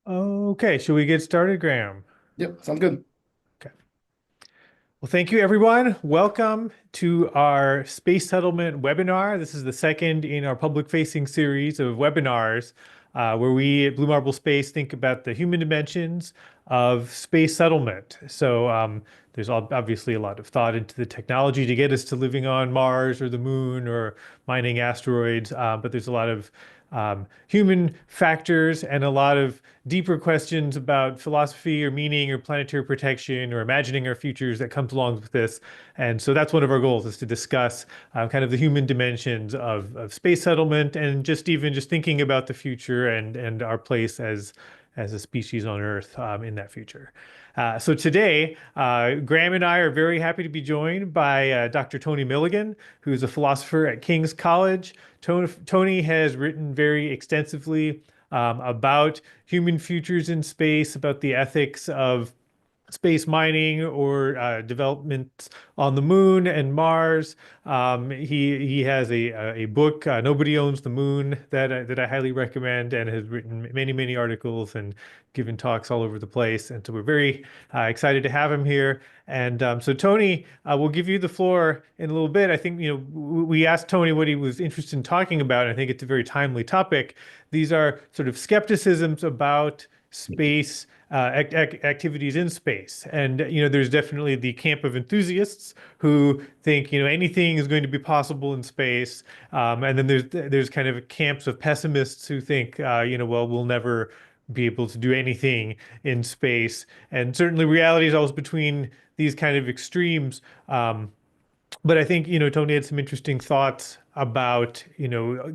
Okay, should we get started, Graham? Yep, sounds good. Okay. Well, thank you, everyone. Welcome to our space settlement webinar. This is the second in our public-facing series of webinars where we at Blue Marble Space think about the human dimensions of space settlement. There's obviously a lot of thought into the technology to get us to living on Mars or the moon or mining asteroids, but there's a lot of human factors and a lot of deeper questions about philosophy or meaning or planetary protection or imagining our futures that comes along with this. And so that's one of our goals is to discuss kind of the human dimensions of space settlement and just thinking about the future and our place as a species on Earth in that future. So today, Graham and I are very happy to be joined by Dr. Tony Milligan, who's a philosopher at King's College. Tony has written very extensively about human futures in space, about the ethics of space mining or development on the moon and Mars. He has a book, Nobody Owns the Moon, that I highly recommend, and has written many articles and given talks all over the place. And so we're very excited to have him here. And so Tony, we'll give you the floor in a little bit. I think, we asked Tony what he was interested in talking about. I think it's a very timely topic. These are sort of skepticisms about space activities in space. And, there's definitely the camp of enthusiasts who think, anything is going to be possible in space. And then there's kind of camps of pessimists who think, well, we'll never be able to do anything in space. And certainly reality is always between these kind of extremes. But I think, Tony had some interesting thoughts about,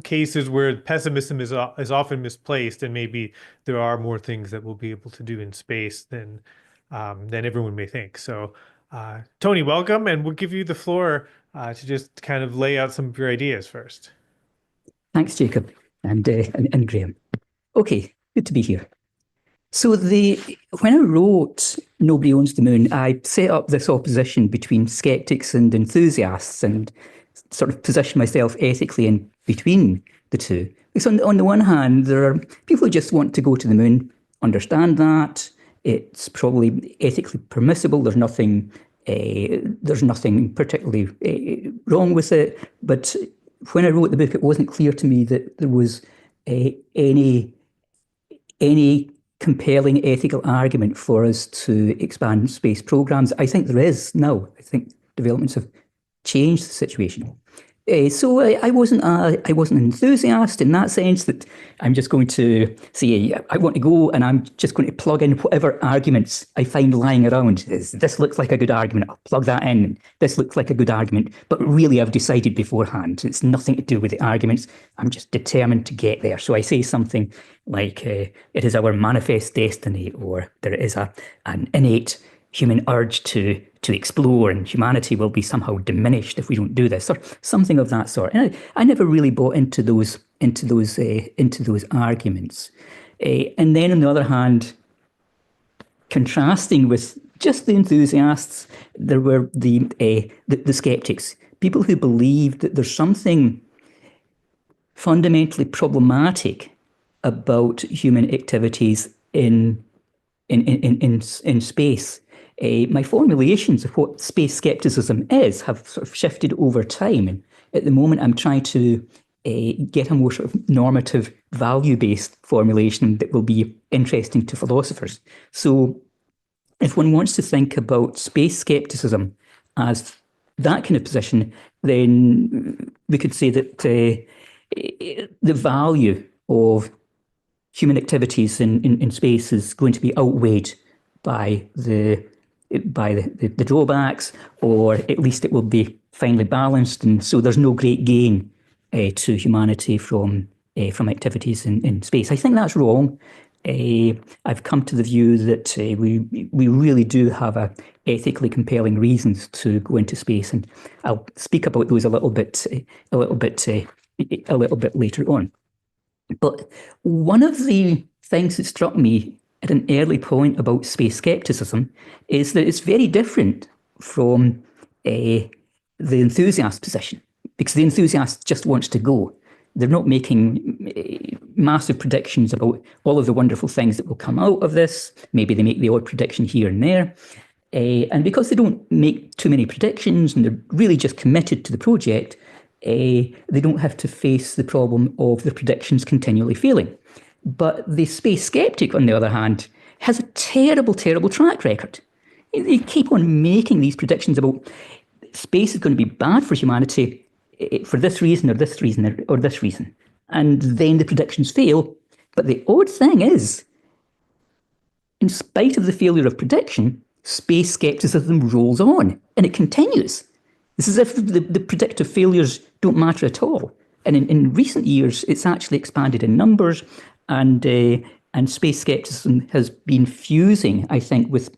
cases where pessimism is often misplaced, and maybe there are more things that we'll be able to do in space than everyone may think. So, Tony, welcome, and we'll give you the floor to just kind of lay out some of your ideas first. Thanks, Jacob, and Graham. Okay, good to be here. So when I wrote Nobody Owns the Moon, I set up this opposition between skeptics and enthusiasts and sort of positioned myself ethically in between the two. Because on the one hand, there are people who just want to go to the moon, understand that. It's probably ethically permissible. There's nothing particularly wrong with it. But when I wrote the book, it wasn't clear to me that there was any compelling ethical argument for us to expand space programs. I think there is now. I think developments have changed the situation. So I wasn't an enthusiast in that sense that I'm just going to say, I want to go and I'm just going to plug in whatever arguments I find lying around. This looks like a good argument, I'll plug that in. This looks like a good argument, but really I've decided beforehand. It's nothing to do with the arguments. I'm just determined to get there. So I say something like, it is our manifest destiny, or there is an innate human urge to explore, and humanity will be somehow diminished if we don't do this, or something of that sort. And I never really bought into those arguments. And then on the other hand, contrasting with just the enthusiasts, there were the skeptics, people who believed that there's something fundamentally problematic about human activities in space. My formulations of what space skepticism is have sort of shifted over time. And at the moment, I'm trying to get a more sort of normative, value-based formulation that will be interesting to philosophers. So if one wants to think about space skepticism as that kind of position, then we could say that the value of human activities in space is going to be outweighed by the drawbacks, or at least it will be finely balanced, and so there's no great gain to humanity from activities in space. I think that's wrong. I've come to the view that we really do have ethically compelling reasons to go into space, and I'll speak about those a little bit later on. But one of the things that struck me at an early point about space skepticism is that it's very different from the enthusiast position, because the enthusiast just wants to go. They're not making massive predictions about all of the wonderful things that will come out of this. Maybe they make the odd prediction here and there. And because they don't make too many predictions and they're really just committed to the project, they don't have to face the problem of the predictions continually failing. But the space skeptic, on the other hand, has a terrible, terrible track record. They keep on making these predictions about space is going to be bad for humanity for this reason or this reason or this reason. And then the predictions fail. But the odd thing is, in spite of the failure of prediction, space skepticism rolls on and it continues. It's as if the predictive failures don't matter at all. And in recent years, it's actually expanded in numbers, and space skepticism has been fusing, I think, with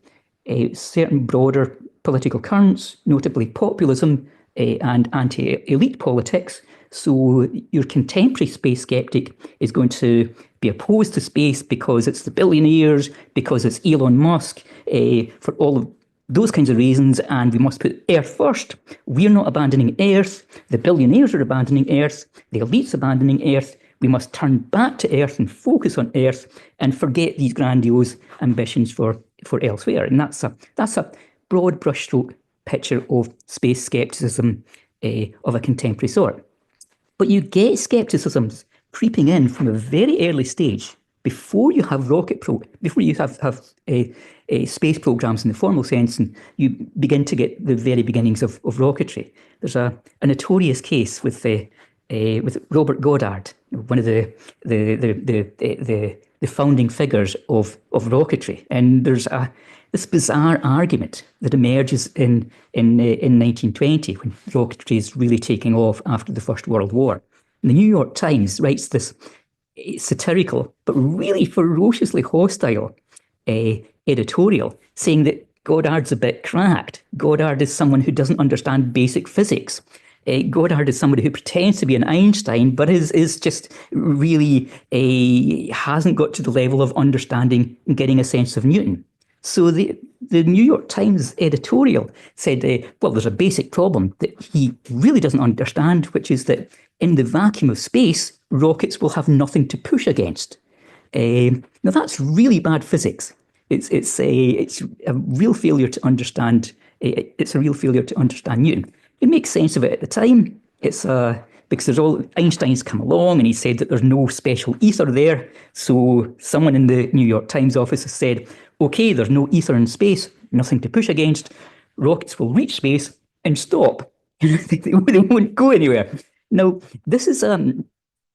certain broader political currents, notably populism and anti-elite politics. So your contemporary space skeptic is going to be opposed to space because it's the billionaires, because it's Elon Musk, for all of those kinds of reasons, and we must put Earth first. We're not abandoning Earth. The billionaires are abandoning Earth. The elite's abandoning Earth. We must turn back to Earth and focus on Earth and forget these grandiose ambitions for elsewhere. And that's a broad brushstroke picture of space skepticism of a contemporary sort. But you get skepticisms creeping in from a very early stage before you have before you have space programs in the formal sense, and you begin to get the very beginnings of rocketry. There's a notorious case with Robert Goddard, one of the founding figures of rocketry, and there's this bizarre argument that emerges in 1920 when rocketry is really taking off after the First World War. And the New York Times writes this satirical but really ferociously hostile editorial saying that Goddard's a bit cracked. Goddard is someone who doesn't understand basic physics. Goddard is somebody who pretends to be an Einstein, but is just really hasn't got to the level of understanding and getting a sense of Newton. So the New York Times editorial said, well, there's a basic problem that he really doesn't understand, which is that in the vacuum of space, rockets will have nothing to push against. Now that's really bad physics. It's a real failure to understand. It's a real failure to understand Newton. It makes sense of it at the time. It's because there's all Einstein's come along and he said that there's no special ether there. So someone in the New York Times office has said, okay, there's no ether in space, nothing to push against. Rockets will reach space and stop. They won't go anywhere. Now, this is an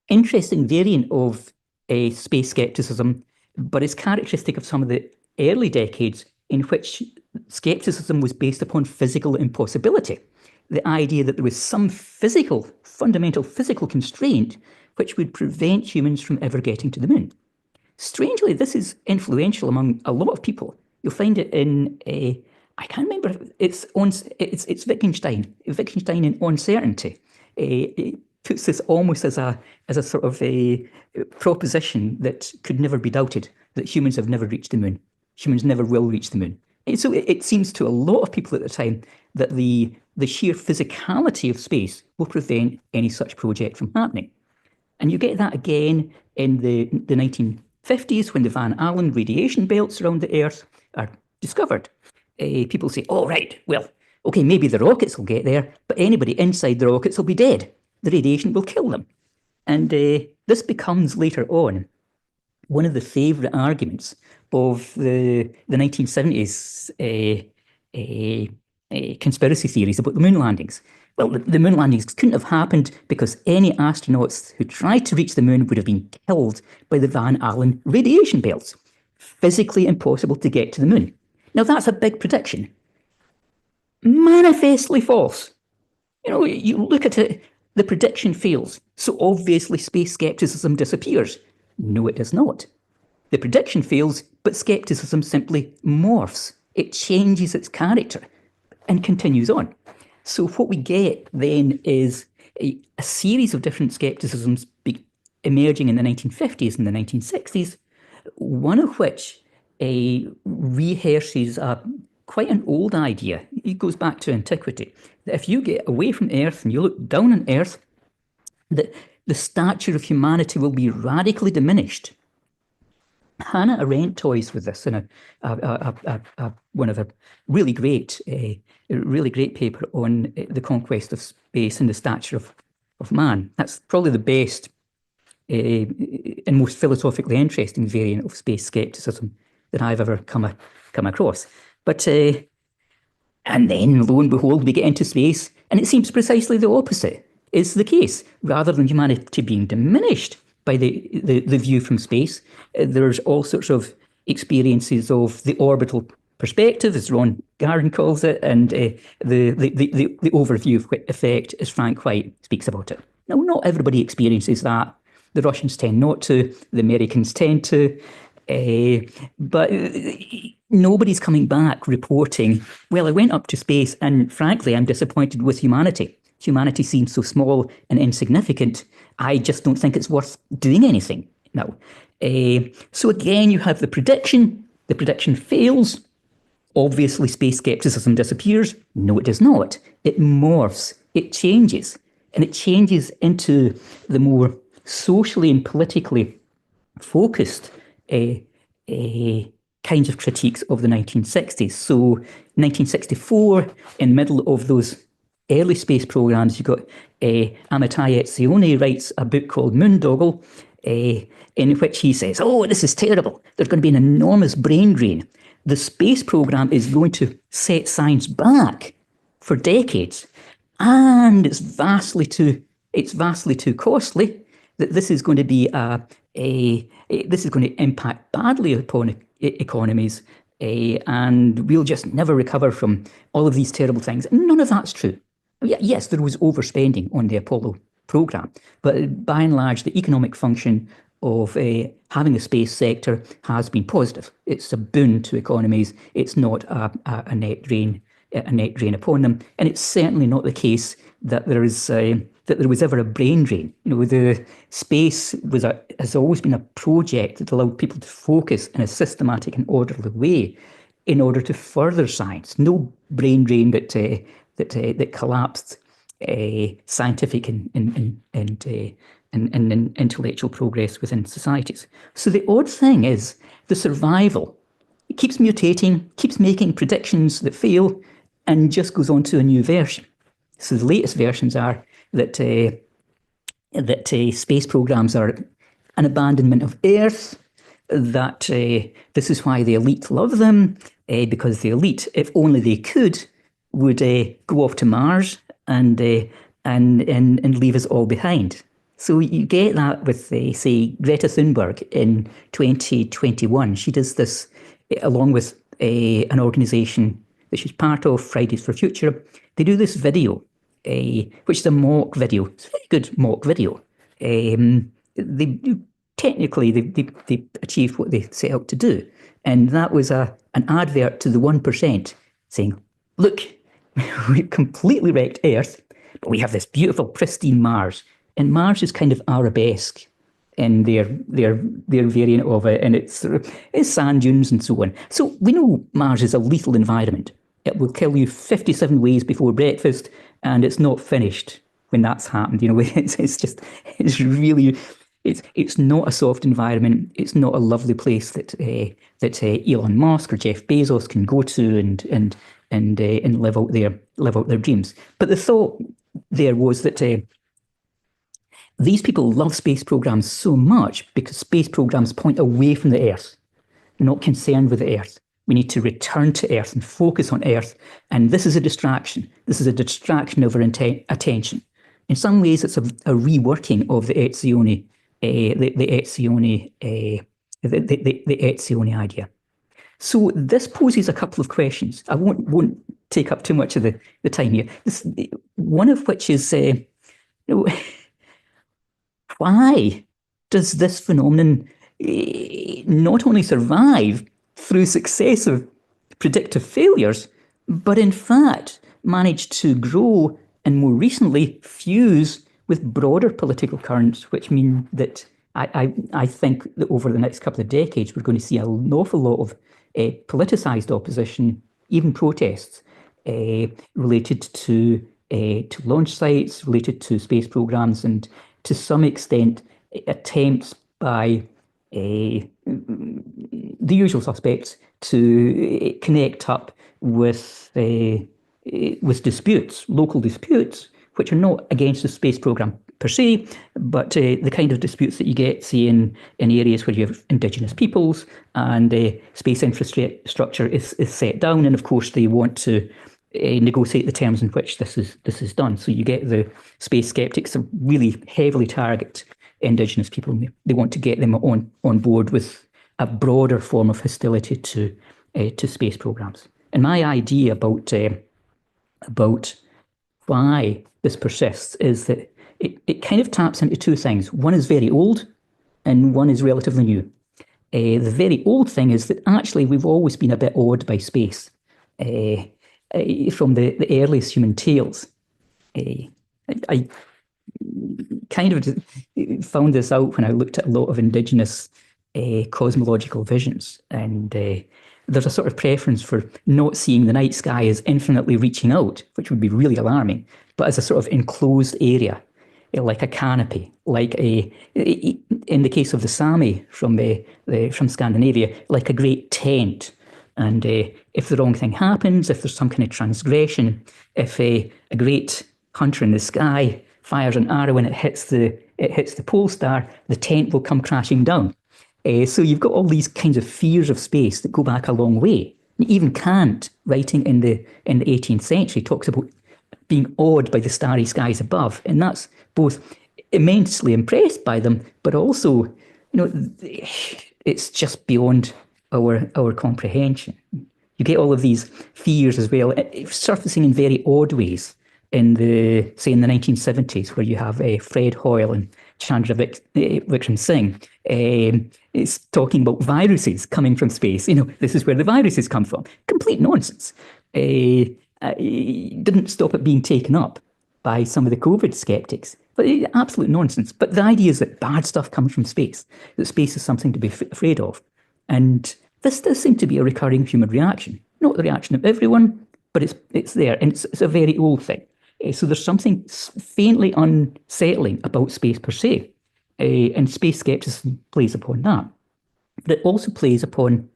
interesting variant of space skepticism, but it's characteristic of some of the early decades in which skepticism was based upon physical impossibility. The idea that there was some fundamental physical constraint which would prevent humans from ever getting to the moon. Strangely, this is influential among a lot of people. You'll find it in I can't remember. It's Wittgenstein. Wittgenstein in Uncertainty. It puts this almost as a sort of a proposition that could never be doubted, that humans have never reached the moon. Humans never will reach the moon. And so it seems to a lot of people at the time that the sheer physicality of space will prevent any such project from happening. And you get that again in the 1950s when the Van Allen radiation belts around the Earth are discovered. People say, oh, right, well, okay, maybe the rockets will get there, but anybody inside the rockets will be dead. The radiation will kill them. And this becomes later on one of the favourite arguments of the 1970s conspiracy theories about the moon landings. Well, the moon landings couldn't have happened because any astronauts who tried to reach the moon would have been killed by the Van Allen radiation belts. Physically impossible to get to the moon. Now, that's a big prediction. Manifestly false. You know, you look at it, the prediction fails, so obviously space skepticism disappears. No, it does not. The prediction fails, but skepticism simply morphs. It changes its character and continues on. So what we get then is a series of different skepticisms emerging in the 1950s and the 1960s, one of which rehearses quite an old idea. It goes back to antiquity, that if you get away from Earth and you look down on Earth, that the stature of humanity will be radically diminished. Hannah Arendt toys with this in one of a really great paper on the conquest of space and the stature of man. That's probably the best and most philosophically interesting variant of space skepticism that I've ever come across. But and then, lo and behold, we get into space, and it seems precisely the opposite is the case. Rather than humanity being diminished by the view from space, there's all sorts of experiences of the orbital perspective, as Ron Garan calls it, and the overview effect, as Frank White speaks about it. Now, not everybody experiences that. The Russians tend not to. The Americans tend to. But nobody's coming back reporting, well, I went up to space and frankly, I'm disappointed with humanity. Humanity seems so small and insignificant. I just don't think it's worth doing anything now. So again, you have the prediction. The prediction fails. Obviously, space skepticism disappears. No, it does not. It morphs. It changes. And it changes into the more socially and politically focused kinds of critiques of the 1960s. So 1964, in the middle of those early space programs, you got Amitai Etzioni writes a book called Moondoggle, in which he says, oh, this is terrible. There's going to be an enormous brain drain. The space program is going to set science back for decades. And it's vastly too costly that this is going to be this is going to impact badly upon economies, and we'll just never recover from all of these terrible things. None of that's true. Yes, there was overspending on the Apollo program, but by and large, the economic function of having a space sector has been positive. It's a boon to economies. It's not a net drain upon them, and it's certainly not the case that there was ever a brain drain. You know, the space has always been a project that allowed people to focus in a systematic and orderly way in order to further science. No brain drain that collapsed scientific and intellectual progress within societies. So the odd thing is the survival. It keeps mutating, keeps making predictions that fail, and just goes on to a new version. So the latest versions are that space programs are an abandonment of Earth, that this is why the elite love them, because the elite, if only they could, would go off to Mars and leave us all behind. So you get that with, say, Greta Thunberg in 2021. She does this along with an organisation that she's part of, Fridays for Future. They do this video, which is a mock video. It's a very good mock video. They achieved what they set out to do. And that was an advert to the 1% saying, look, we've completely wrecked Earth, but we have this beautiful, pristine Mars. And Mars is kind of arabesque in their variant of it, and it's sand dunes and so on. So we know Mars is a lethal environment. It will kill you 57 ways before breakfast, and it's not finished when that's happened. You know, it's not a soft environment. It's not a lovely place that Elon Musk or Jeff Bezos can go to and live out their dreams. But the thought there was that these people love space programs so much because space programs point away from the Earth, not concerned with the Earth. We need to return to Earth and focus on Earth. And this is a distraction. This is a distraction of our attention. In some ways, it's a reworking of the Etzioni idea. So this poses a couple of questions. I won't take up too much of the time here. One of which is, why does this phenomenon not only survive through successive predictive failures, but in fact manage to grow and more recently fuse with broader political currents, which mean that I think that over the next couple of decades, we're going to see an awful lot of politicized opposition, even protests, related to launch sites, related to space programs, and to some extent, attempts by the usual suspects to connect up with disputes, local disputes, which are not against the space program per se, but the kind of disputes that you get, say, in areas where you have indigenous peoples and space infrastructure is set down, and of course they want to negotiate the terms in which this is done. So you get the space skeptics that really heavily target indigenous people. They want to get them on board with a broader form of hostility to space programs. And my idea about why this persists is that it kind of taps into two things. One is very old and one is relatively new. The very old thing is that actually we've always been a bit awed by space from the earliest human tales. I kind of found this out when I looked at a lot of indigenous cosmological visions, and there's a sort of preference for not seeing the night sky as infinitely reaching out, which would be really alarming, but as a sort of enclosed area, like a canopy, like in the case of the Sami from Scandinavia, like a great tent. And if the wrong thing happens, if there's some kind of transgression, if a great hunter in the sky fires an arrow and it hits the pole star, the tent will come crashing down. So you've got all these kinds of fears of space that go back a long way. Even Kant, writing in the 18th century, talks about being awed by the starry skies above, and that's both immensely impressed by them, but also, it's just beyond our comprehension. You get all of these fears as well, surfacing in very odd ways in the 1970s, where you have Fred Hoyle and Chandra Vikram Singh is talking about viruses coming from space. This is where the viruses come from. Complete nonsense. Didn't stop it being taken up by some of the COVID skeptics, but absolute nonsense. But the idea is that bad stuff comes from space, that space is something to be afraid of. And this does seem to be a recurring human reaction. Not the reaction of everyone, but it's there, and it's a very old thing. So there's something faintly unsettling about space per se, and space skepticism plays upon that. But it also plays upon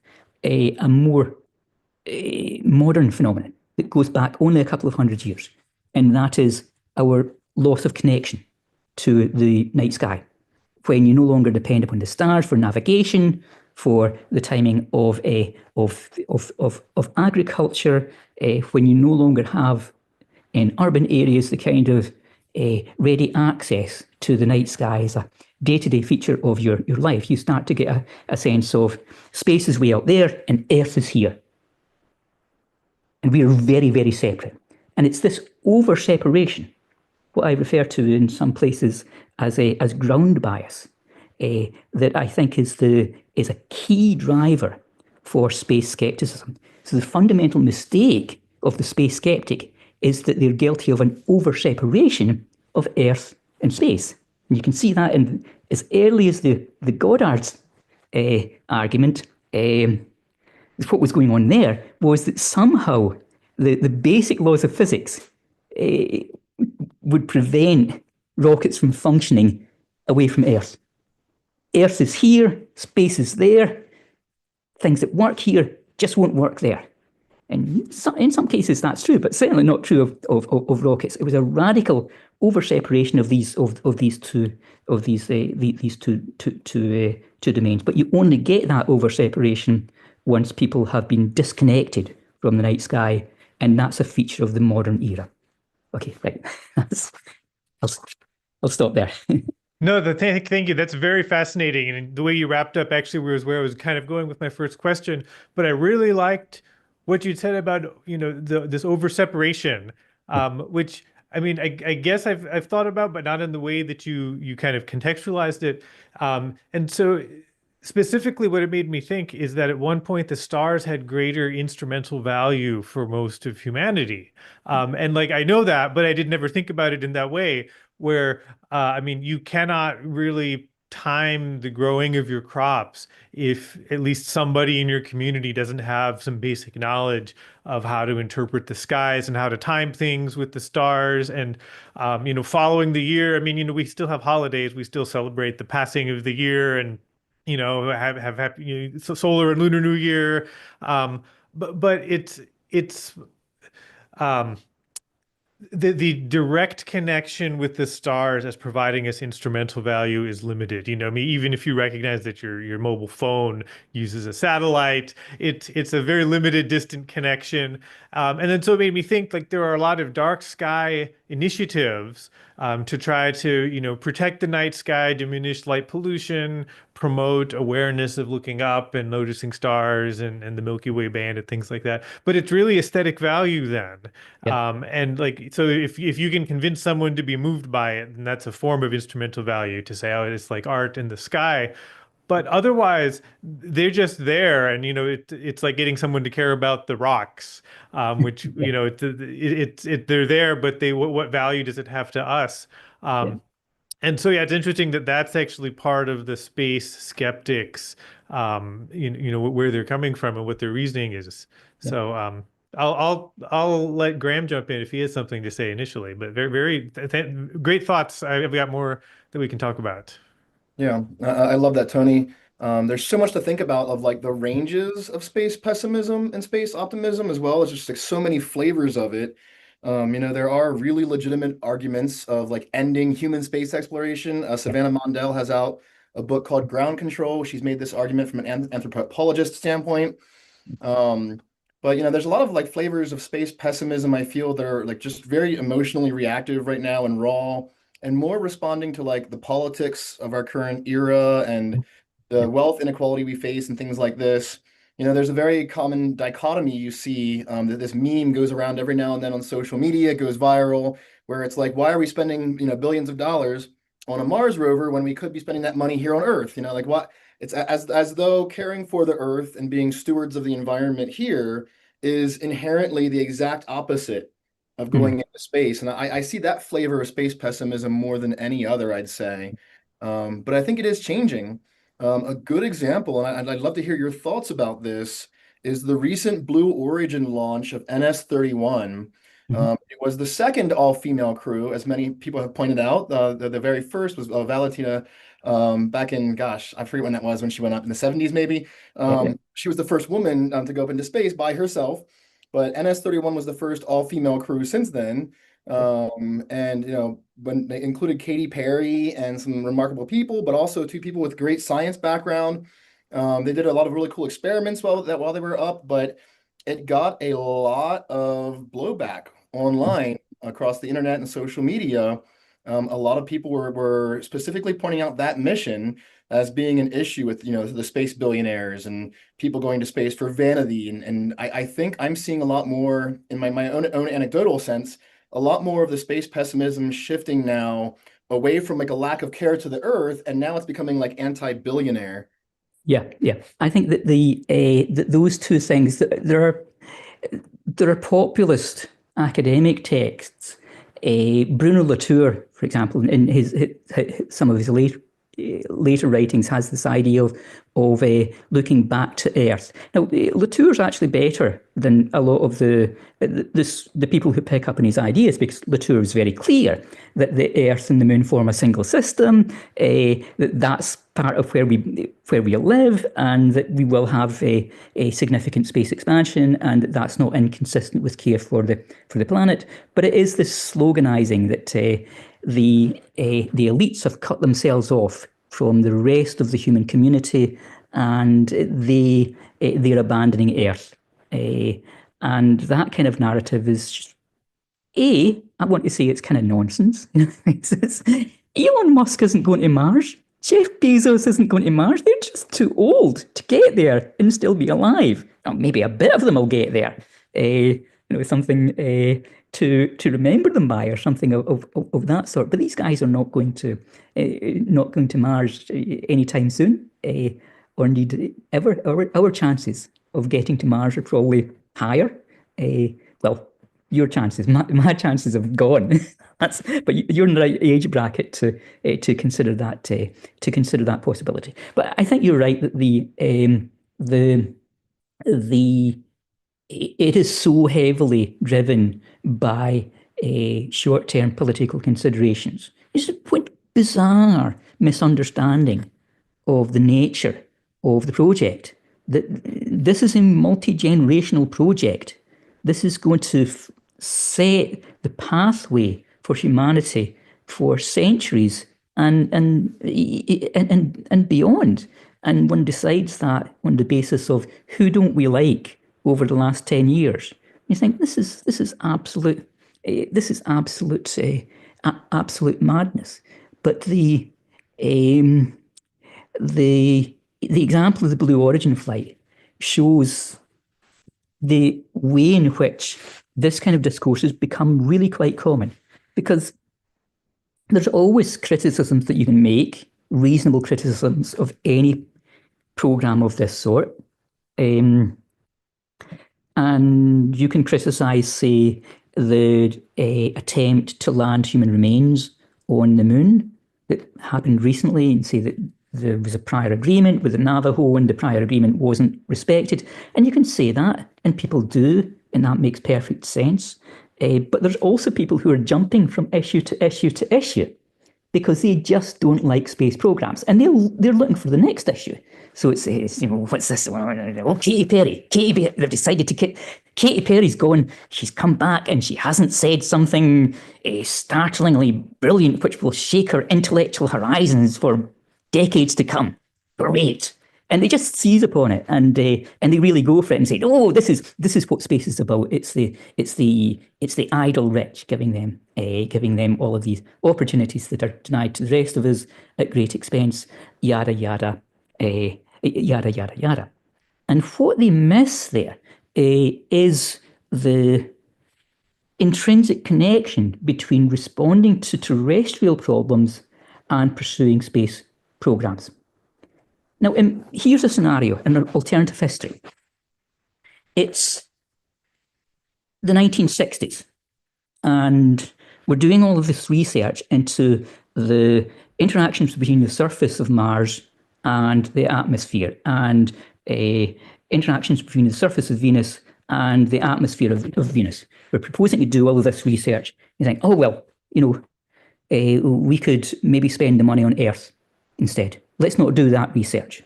a more modern phenomenon that goes back only a couple of hundred years, and that is our loss of connection to the night sky. When you no longer depend upon the stars for navigation, for the timing of agriculture, when you no longer have in urban areas the kind of ready access to the night sky as a day-to-day feature of your life, you start to get a sense of space is way out there and Earth is here. And we are very, very separate. And it's this over-separation, what I refer to in some places as ground bias, that I think is a key driver for space skepticism. So the fundamental mistake of the space skeptic is that they're guilty of an over-separation of Earth and space. And you can see that in as early as the Goddard's argument. What was going on there was that somehow the basic laws of physics would prevent rockets from functioning away from Earth. Earth is here, space is there, things that work here just won't work there. And in some cases that's true, but certainly not true of rockets. It was a radical over-separation of these two domains. But you only get that over-separation once people have been disconnected from the night sky, and that's a feature of the modern era. Okay, right. I'll stop there. No, thank you. That's very fascinating. And the way you wrapped up actually was where I was kind of going with my first question. But I really liked what you said about, this over separation, which I mean, I guess I've thought about, but not in the way that you kind of contextualized it. And so specifically what it made me think is that at one point the stars had greater instrumental value for most of humanity. And like, I know that, but I did never think about it in that way where, I mean, you cannot really time the growing of your crops if at least somebody in your community doesn't have some basic knowledge of how to interpret the skies and how to time things with the stars and following the year. I mean, we still have holidays, we still celebrate the passing of the year and have happy solar and lunar new year. But it's um the direct connection with the stars as providing us instrumental value is limited. I mean, even if you recognize that your mobile phone uses a satellite, it's a very limited distant connection. And then so it made me think like there are a lot of dark sky initiatives to try to, protect the night sky, diminish light pollution, promote awareness of looking up and noticing stars and the Milky Way band and things like that. But it's really aesthetic value then. Yeah, And like, so if you can convince someone to be moved by it, then that's a form of instrumental value to say, oh, it's like art in the sky. But otherwise, they're just there, and it's like getting someone to care about the rocks, which yeah, they're there, but what value does it have to us? yeah, Um, and so, yeah, it's interesting that that's actually part of the space skeptics, where they're coming from and what their reasoning is. yeah. So, I'll let Graham jump in if he has something to say initially. But very, very great thoughts. I've got more that we can talk about. Yeah, I love that, Tony. There's so much to think about of like the ranges of space pessimism and space optimism, as well as just like so many flavors of it. There are really legitimate arguments of like ending human space exploration. Savannah Mondell has out a book called Ground Control. She's made this argument from an anthropologist standpoint. Um, but there's a lot of like flavors of space pessimism I feel that are like just very emotionally reactive right now and raw and more responding to like the politics of our current era and the wealth inequality we face and things like this. There's a very common dichotomy you see that this meme goes around every now and then on social media, goes viral, where it's like, why are we spending, billions of dollars on a Mars rover when we could be spending that money here on Earth? Like what it's as though caring for the Earth and being stewards of the environment here is inherently the exact opposite of going Mm. into space. And I see that flavor of space pessimism more than any other, I'd say. But I think it is changing. A good example, and I'd love to hear your thoughts about this, is the recent Blue Origin launch of NS-31. Mhm. It was the second all-female crew, as many people have pointed out. The very first was Valentina back in, gosh, I forget when that was, when she went up in the 70s, maybe. Yeah, She was the first woman to go up into space by herself, but NS-31 was the first all-female crew since then. And when they included Katy Perry and some remarkable people, but also two people with great science background. They did a lot of really cool experiments while they were up, but it got a lot of blowback online across the internet and social media. A lot of people were specifically pointing out that mission as being an issue with the space billionaires and people going to space for vanity. And I think I'm seeing a lot more in my own anecdotal sense, a lot more of the space pessimism shifting now away from like a lack of care to the Earth, and now it's becoming like anti-billionaire. yeah, yeah. I think that those two things, there are populist academic texts. Bruno Latour, for example, in some of his later writings, has this idea of looking back to Earth. Now, Latour's actually better than a lot of the people who pick up on his ideas, because Latour is very clear that the Earth and the Moon form a single system. That's part of where we live, and that we will have a significant space expansion, and that's not inconsistent with care for the planet. But it is this sloganizing that the elites have cut themselves off from the rest of the human community, and they're abandoning Earth. And that kind of narrative is just, I want to say it's kind of nonsense. Elon Musk isn't going to Mars. Jeff Bezos isn't going to Mars. They're just too old to get there and still be alive. Now, maybe a bit of them will get there. Something to remember them by, or something of that sort. But these guys are not going to Mars anytime soon, or indeed ever. Our chances of getting to Mars are probably higher. Well, your chances. My chances have gone. But you're in the right age bracket to consider that possibility. But I think you're right that the it is so heavily driven by short-term political considerations. It's a bizarre misunderstanding of the nature of the project. That this is a multi-generational project. This is going to set the pathway for humanity for centuries and beyond. And one decides that on the basis of who don't we like over the last 10 years. You think this is absolute absolute madness. But the example of the Blue Origin flight shows the way in which this kind of discourse has become really quite common, because there's always criticisms that you can make, reasonable criticisms of any program of this sort. And you can criticize, say, the attempt to land human remains on the moon that happened recently, and say that there was a prior agreement with the Navajo and the prior agreement wasn't respected. And you can say that, and people do, and that makes perfect sense. But there's also people who are jumping from issue to issue to issue because they just don't like space programs, and they're looking for the next issue. So it's what's this? Oh, Katy Perry. They've decided to. Katy Perry's gone. She's come back, and she hasn't said something startlingly brilliant, which will shake her intellectual horizons for decades to come. Great. And they just seize upon it, and they really go for it and say, "Oh, this is what space is about. It's the idle rich giving them all of these opportunities that are denied to the rest of us at great expense." Yada yada, yada yada yada. And what they miss there is the intrinsic connection between responding to terrestrial problems and pursuing space programs. Now, here's a scenario, an alternative history. It's the 1960s, and we're doing all of this research into the interactions between the surface of Mars and the atmosphere, and interactions between the surface of Venus and the atmosphere of Venus. We're proposing to do all of this research. You think, oh, well, we could maybe spend the money on Earth instead. Let's not do that research.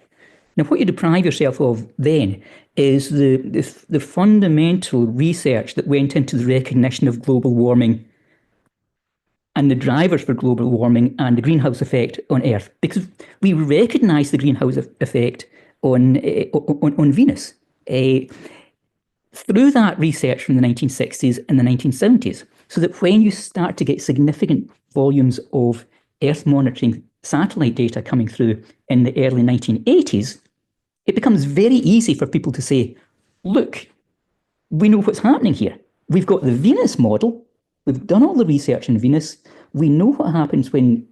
Now, what you deprive yourself of then is the fundamental research that went into the recognition of global warming and the drivers for global warming and the greenhouse effect on Earth, because we recognize the greenhouse effect on Venus through that research from the 1960s and the 1970s, so that when you start to get significant volumes of Earth monitoring satellite data coming through in the early 1980s, it becomes very easy for people to say, look, we know what's happening here. We've got the Venus model. We've done all the research on Venus. We know what happens when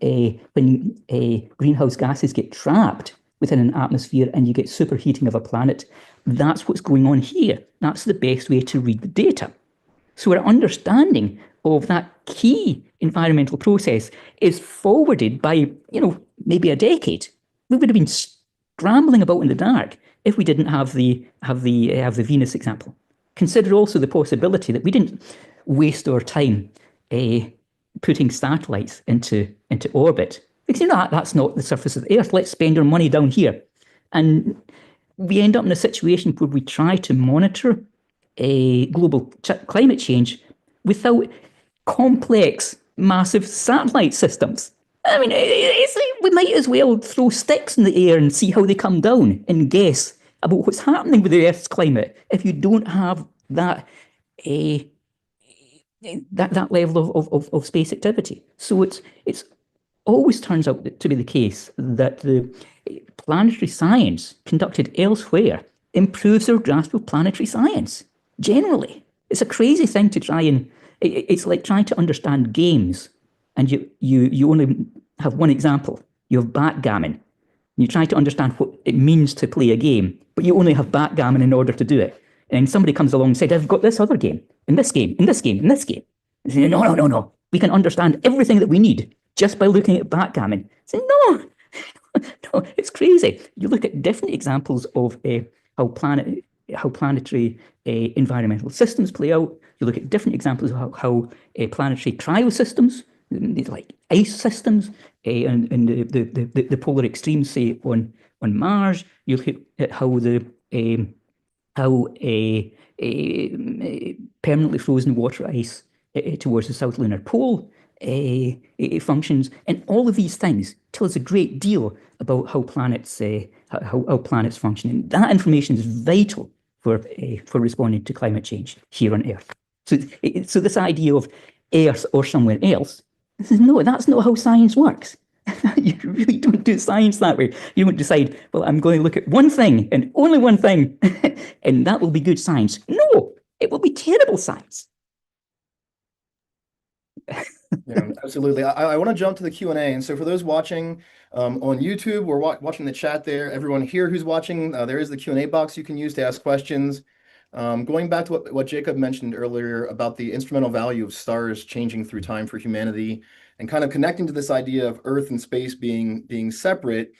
greenhouse gases get trapped within an atmosphere and you get superheating of a planet. That's what's going on here. That's the best way to read the data. So our understanding of that key environmental process is forwarded by, maybe a decade. We would have been scrambling about in the dark if we didn't have the Venus example. Consider also the possibility that we didn't waste our time putting satellites into orbit, because that's not the surface of the Earth. Let's spend our money down here, and we end up in a situation where we try to monitor global climate change without complex, massive satellite systems. I mean, we might as well throw sticks in the air and see how they come down and guess about what's happening with the Earth's climate if you don't have that level of space activity. So it's always turns out to be the case that the planetary science conducted elsewhere improves our grasp of planetary science. Generally, it's a crazy thing to try and. It's like trying to understand games, and you only have one example. You have backgammon. You try to understand what it means to play a game, but you only have backgammon in order to do it. And somebody comes along and said, I've got this other game, and this game, and this game, and this game. And say, no, no, no, no. We can understand everything that we need just by looking at backgammon. Say, no, no, it's crazy. You look at different examples of how planetary environmental systems play out. You look at different examples of how planetary cryosystems, like ice systems, and the polar extremes, say on Mars. You look at how permanently frozen water ice towards the South Lunar Pole it functions, and all of these things tell us a great deal about how planets function, and that information is vital for responding to climate change here on Earth. So this idea of Earth or somewhere else, no, that's not how science works. You really don't do science that way. You don't decide, well, I'm going to look at one thing and only one thing, and that will be good science. No, it will be terrible science. Yeah, absolutely. I want to jump to the Q&A. And so for those watching on YouTube, we're watching the chat there. Everyone here who's watching, there is the Q&A box you can use to ask questions. Going back to what Jacob mentioned earlier about the instrumental value of stars changing through time for humanity, and kind of connecting to this idea of Earth and space being separate,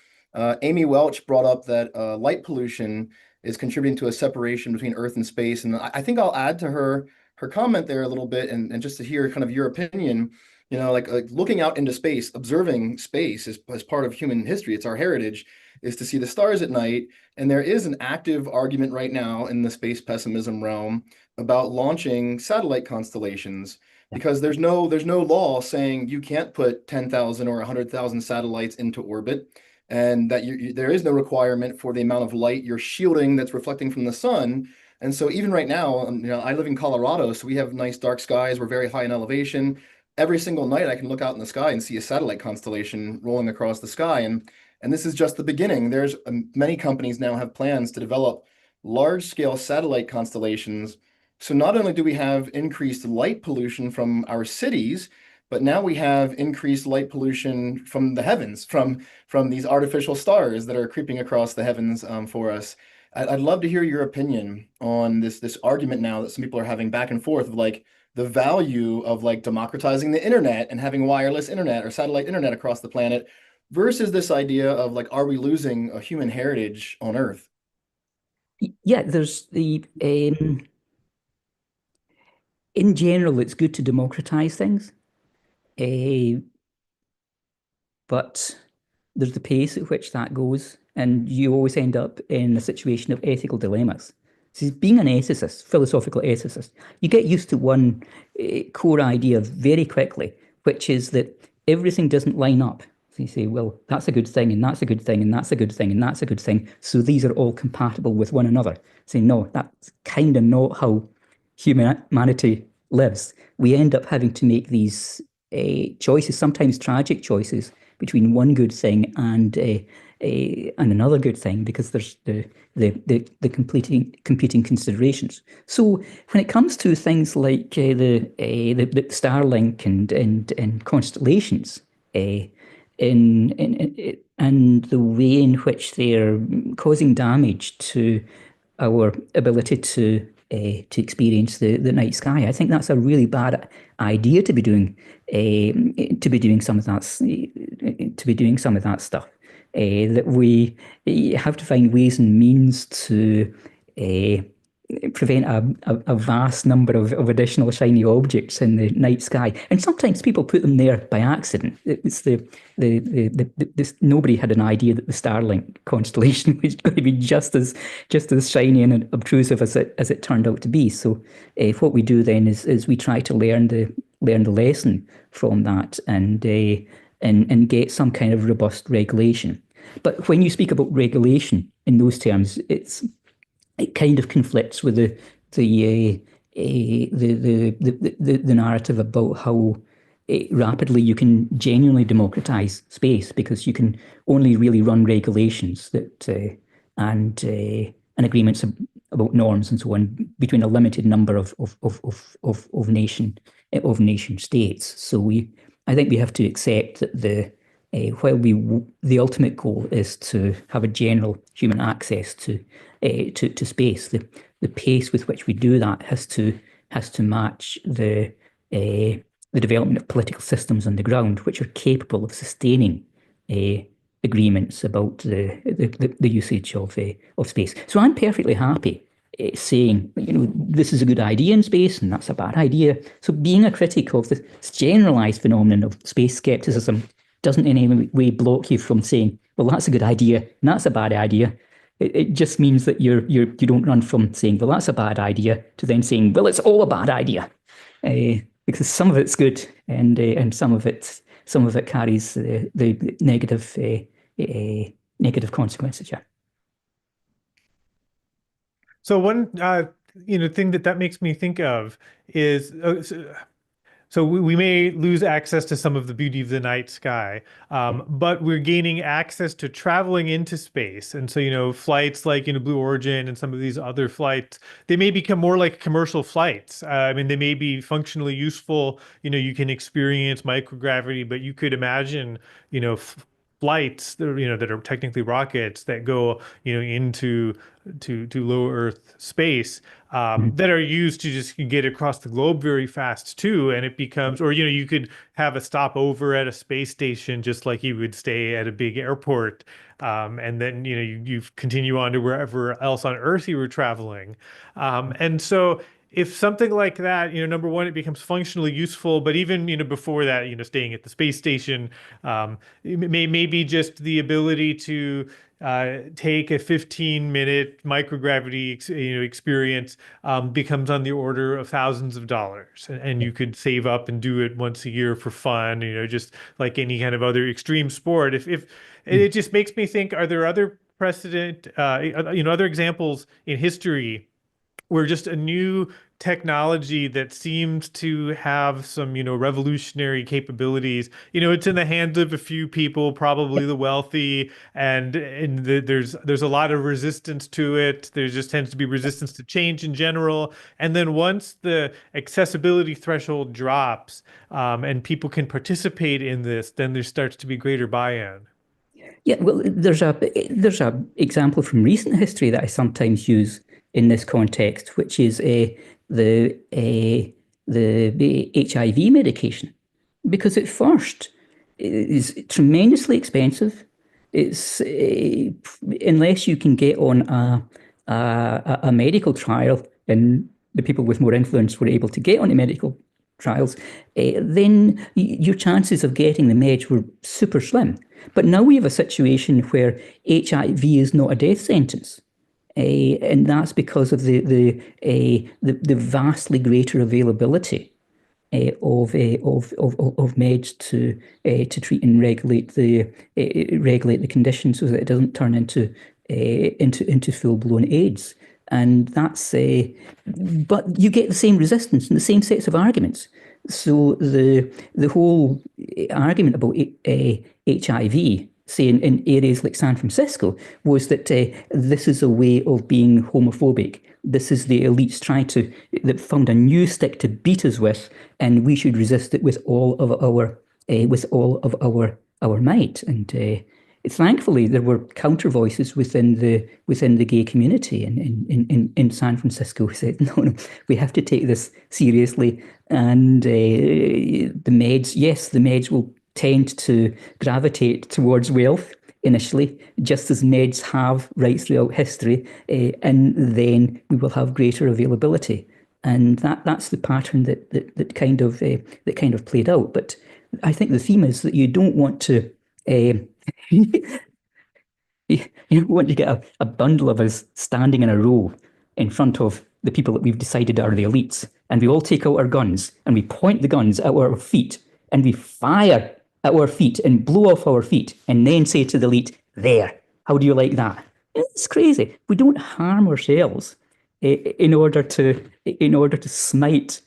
Amy Welch brought up that light pollution is contributing to a separation between Earth and space. And I think I'll add to her comment there a little bit, and just to hear kind of your opinion. You know, like looking out into space, observing space as part of human history. It's our heritage, is to see the stars at night. And there is an active argument right now in the space pessimism realm about launching satellite constellations, because there's no law saying you can't put 10,000 or 100,000 satellites into orbit, and that there is no requirement for the amount of light you're shielding that's reflecting from the sun. And so even right now, you know, I live in Colorado, so we have nice dark skies. We're very high in elevation. Every single night I can look out in the sky and see a satellite constellation rolling across the sky. And this is just the beginning. There's many companies now have plans to develop large-scale satellite constellations. So not only do we have increased light pollution from our cities, but now we have increased light pollution from the heavens, from these artificial stars that are creeping across the heavens for us. I'd love to hear your opinion on this argument now that some people are having back and forth of like the value of like democratizing the internet and having wireless internet or satellite internet across the planet versus this idea of like, are we losing a human heritage on Earth? Yeah, there's in general, it's good to democratize things, but there's the pace at which that goes, and you always end up in a situation of ethical dilemmas. So being an ethicist, philosophical ethicist, you get used to one core idea very quickly, which is that everything doesn't line up. So you say, well, that's a good thing, and that's a good thing, and that's a good thing, and that's a good thing. So these are all compatible with one another. Say, no, that's kind of not how humanity lives. We end up having to make these choices, sometimes tragic choices, between one good thing and another good thing, because there's the competing considerations. So when it comes to things like the Starlink and constellations, and the way in which they're causing damage to our ability to experience the night sky, I think that's a really bad idea to be doing some of that stuff. That we have to find ways and means to prevent a vast number of additional shiny objects in the night sky. And sometimes people put them there by accident. It's nobody had an idea that the Starlink constellation was going to be just as shiny and obtrusive as it turned out to be. So what we do then is we try to learn the lesson from that and get some kind of robust regulation. But when you speak about regulation in those terms, it kind of conflicts with the narrative about how rapidly you can genuinely democratize space, because you can only really run regulations that and agreements about norms and so on between a limited number of nation states. So I think we have to accept that while the ultimate goal is to have a general human access to to space. The pace with which we do that has to match the development of political systems on the ground, which are capable of sustaining agreements about the usage of space. So I'm perfectly happy saying, this is a good idea in space and that's a bad idea. So being a critic of this generalized phenomenon of space skepticism doesn't in any way block you from saying, well, that's a good idea and that's a bad idea. It just means that you don't run from saying, well, that's a bad idea, to then saying, well, it's all a bad idea, because some of it's good and some of it carries the negative consequences. Yeah. So one thing that makes me think of is so we may lose access to some of the beauty of the night sky, but we're gaining access to traveling into space. And so, flights like, Blue Origin and some of these other flights, they may become more like commercial flights. I mean, they may be functionally useful. You can experience microgravity, but you could imagine, flights that are technically rockets that go, into low Earth space, that are used to just get across the globe very fast too. And it becomes, or, you could have a stopover at a space station, just like you would stay at a big airport. And then, you continue on to wherever else on Earth you were traveling. And so if something like that, number one, it becomes functionally useful, but even, before that, staying at the space station, maybe just the ability to take a 15-minute microgravity experience becomes on the order of thousands of dollars, and you could save up and do it once a year for fun, just like any kind of other extreme sport. If it just makes me think, are there other precedent, other examples in history where just a new technology that seems to have some, revolutionary capabilities, it's in the hands of a few people, probably the wealthy, and there's a lot of resistance to it. There just tends to be resistance to change in general. And then once the accessibility threshold drops, and people can participate in this, then there starts to be greater buy-in. Yeah, well, there's a example from recent history that I sometimes use in this context, which is the HIV medication, because at first it is tremendously expensive. It's unless you can get on a medical trial, and the people with more influence were able to get on the medical trials, then your chances of getting the meds were super slim. But now we have a situation where HIV is not a death sentence. And that's because of the vastly greater availability of meds to treat and regulate the condition, so that it doesn't turn into full-blown AIDS. And that's but you get the same resistance and the same sets of arguments. So the whole argument about HIV, say in areas like San Francisco, was that this is a way of being homophobic. This is the elites trying that found a new stick to beat us with, and we should resist it with all of our might. And thankfully, there were counter voices within the gay community in San Francisco who said, no, we have to take this seriously. And the meds will tend to gravitate towards wealth initially, just as meds have right throughout history, and then we will have greater availability. And that's the pattern that kind of played out. But I think the theme is that you don't want to you don't want to get a bundle of us standing in a row in front of the people that we've decided are the elites, and we all take out our guns and we point the guns at our feet and we fire at our feet and blow off our feet, and then say to the elite, there, how do you like that? It's crazy. We don't harm ourselves in order to smite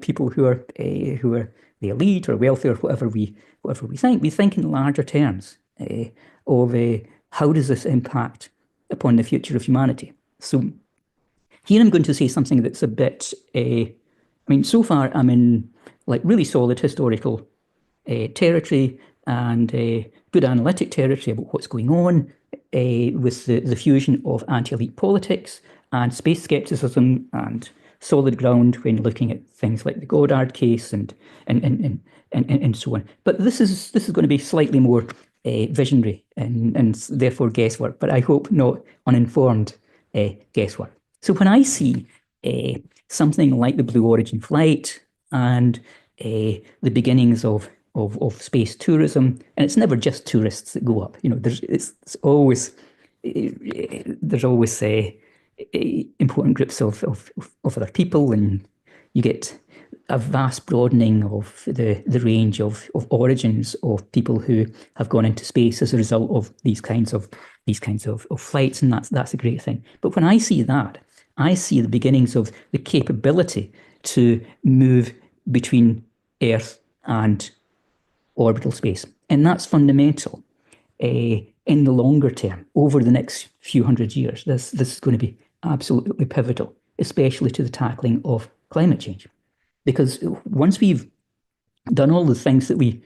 people who are the elite or wealthy or whatever we think. We think in larger terms of how does this impact upon the future of humanity. So here I'm going to say something that's a bit, so far I'm in like really solid historical territory and good analytic territory about what's going on. with the fusion of anti-elite politics and space skepticism and solid ground when looking at things like the Goddard case and so on. But this is going to be slightly more visionary and therefore guesswork, but I hope not uninformed guesswork. So when I see something like the Blue Origin flight and the beginnings of space tourism, and it's never just tourists that go up. There's always important groups of other people, and you get a vast broadening of the range of origins of people who have gone into space as a result of these kinds of flights, and that's a great thing. But when I see that, I see the beginnings of the capability to move between Earth and orbital space, and that's fundamental. In the longer term, over the next few hundred years, this is going to be absolutely pivotal, especially to the tackling of climate change. Because once we've done all the things that we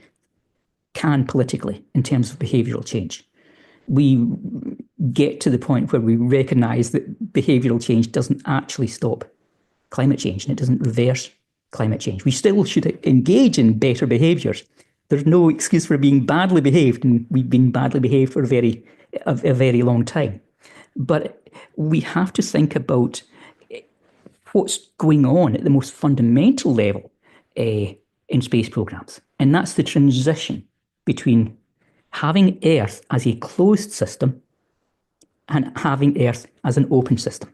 can politically in terms of behavioral change, we get to the point where we recognize that behavioral change doesn't actually stop climate change, and it doesn't reverse climate change. We still should engage in better behaviors. There's no excuse for being badly behaved, and we've been badly behaved for a very long time. But we have to think about what's going on at the most fundamental level in space programs. And that's the transition between having Earth as a closed system and having Earth as an open system.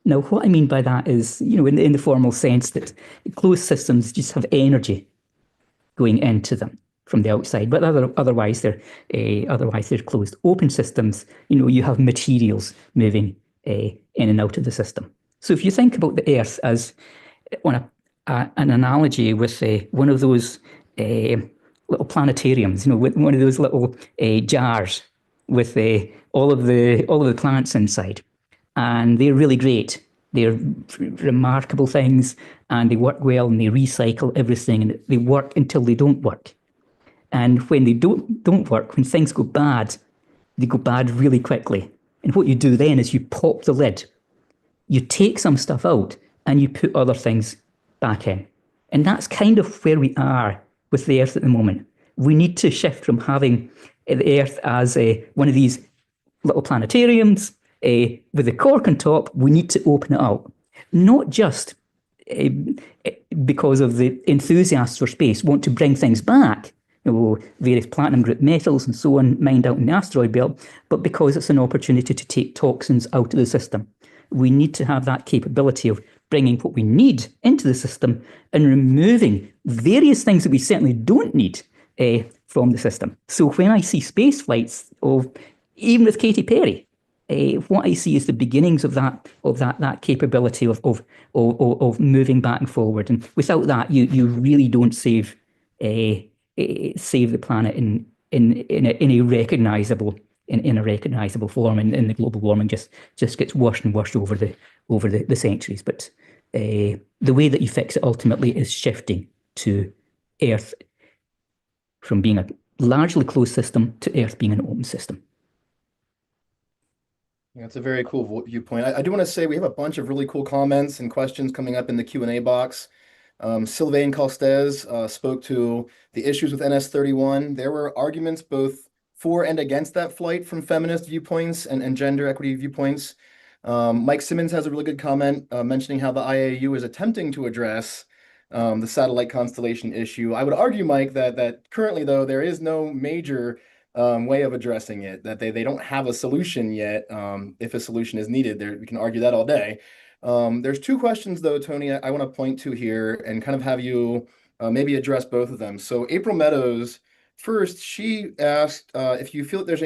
Now, what I mean by that is, in the formal sense that closed systems just have energy going into them from the outside, but otherwise they're closed. Open systems, you have materials moving in and out of the system. So if you think about the Earth as on an analogy with one of those little planetariums, with one of those little jars with all of the plants inside, and they're really great. They're remarkable things, and they work well, and they recycle everything, and they work until they don't work. And when they don't work, when things go bad, they go bad really quickly. And what you do then is you pop the lid. You take some stuff out and you put other things back in. And that's kind of where we are with the Earth at the moment. We need to shift from having the Earth as one of these little planetariums with a cork on top. We need to open it up, not just because of the enthusiasts for space want to bring things back, various platinum group metals and so on mined out in the asteroid belt, but because it's an opportunity to take toxins out of the system. We need to have that capability of bringing what we need into the system and removing various things that we certainly don't need from the system. So when I see space flights even with Katy Perry, what I see is the beginnings of that capability of moving back and forward. And without that, you really don't save the planet in a recognizable form, and the global warming just gets worse and worse over the centuries. But the way that you fix it ultimately is shifting to Earth from being a largely closed system to Earth being an open system. That's a very cool viewpoint. I do want to say we have a bunch of really cool comments and questions coming up in the Q&A box. Sylvain Costes spoke to the issues with NS-31. There were arguments both for and against that flight from feminist viewpoints and gender equity viewpoints. Mike Simmons has a really good comment mentioning how the IAU is attempting to address the satellite constellation issue. I would argue, Mike, that currently, though, there is no major way of addressing it, that they don't have a solution yet. If a solution is needed, we can argue that all day. There's two questions, though, Tony, I want to point to here and kind of have you maybe address both of them. So April Meadows, first, she asked if you feel that there's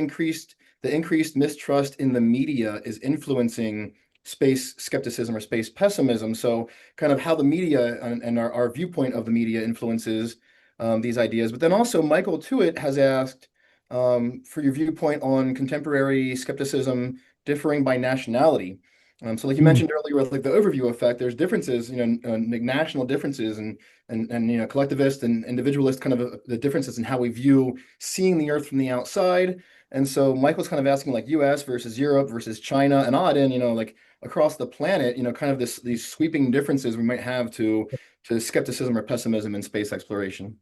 the increased mistrust in the media is influencing space skepticism or space pessimism. So kind of how the media and our viewpoint of the media influences these ideas. But then also Michael Tuitt has asked for your viewpoint on contemporary skepticism differing by nationality. So like you mentioned earlier with like the overview effect, there's differences, like national differences and collectivist and individualist kind of the differences in how we view seeing the Earth from the outside. And so Michael's kind of asking like US versus Europe versus China and Auden, like across the planet, kind of these sweeping differences we might have to skepticism or pessimism in space exploration.